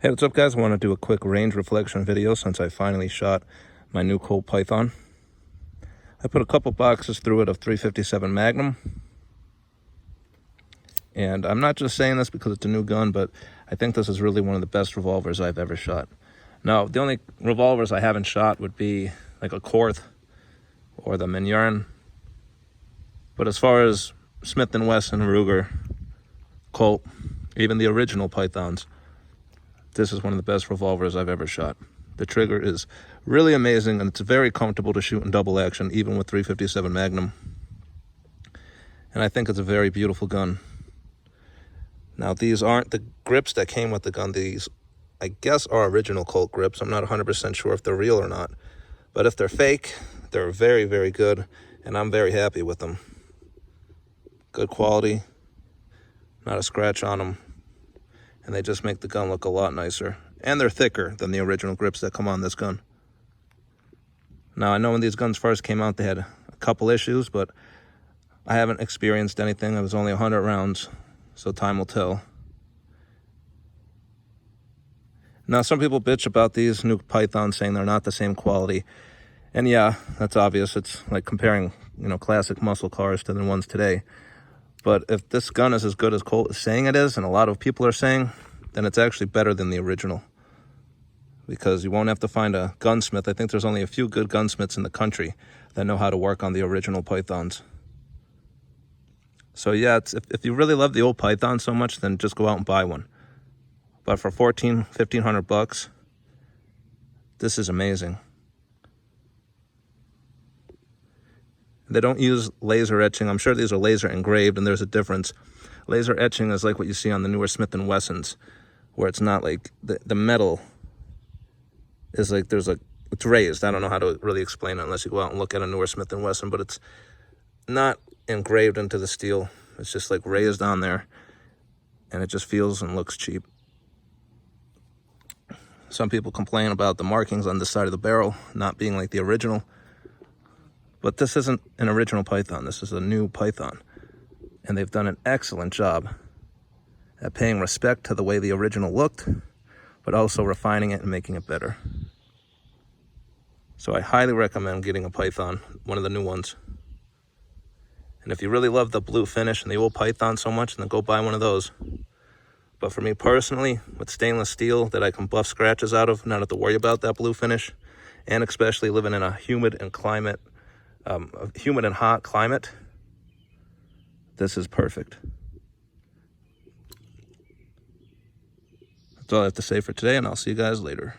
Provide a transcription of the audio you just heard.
Hey, what's up guys? I want to do a quick range reflection video since I finally shot my new Colt Python. I put a couple boxes through it of 357 Magnum. And I'm not just saying this because it's a new gun, but I think this is really one of the best revolvers I've ever shot. Now, the only revolvers I haven't shot would be like a Colt or the Mignarn. But as far as Smith & Wesson, Ruger, Colt, even the original Pythons, this is one of the best revolvers I've ever shot. The trigger is really amazing, and it's very comfortable to shoot in double action, even with 357 Magnum. And I think it's a very beautiful gun. Now, these aren't the grips that came with the gun. These, I guess, are original Colt grips. I'm not 100% sure if they're real or not. But if they're fake, they're very, very good, and I'm very happy with them. Good quality, not a scratch on them. And they just make the gun look a lot nicer. And they're thicker than the original grips that come on this gun. Now, I know when these guns first came out, they had a couple issues, but I haven't experienced anything. It was only 100 rounds, so time will tell. Now, some people bitch about these new Pythons, saying they're not the same quality. And yeah, that's obvious. It's like comparing, classic muscle cars to the ones today. But if this gun is as good as Colt is saying it is, and a lot of people are saying, then it's actually better than the original. Because you won't have to find a gunsmith. I think there's only a few good gunsmiths in the country that know how to work on the original Pythons. So yeah, if you really love the old Python so much, then just go out and buy one. But for $1,500, this is amazing. They don't use laser etching. I'm sure these are laser engraved, and there's a difference. Laser etching is like what you see on the newer Smith & Wessons, where it's not like the metal is like it's raised. I don't know how to really explain it unless you go out and look at a newer Smith & Wesson, but it's not engraved into the steel. It's just like raised on there, and it just feels and looks cheap. Some people complain about the markings on the side of the barrel not being like the original. But this isn't an original Python. This is a new Python. And they've done an excellent job at paying respect to the way the original looked, but also refining it and making it better. So I highly recommend getting a Python, one of the new ones. And if you really love the blue finish and the old Python so much, then go buy one of those. But for me personally, with stainless steel that I can buff scratches out of, not have to worry about that blue finish, and especially living in a humid and hot climate, this is perfect. That's all I have to say for today, and I'll see you guys later.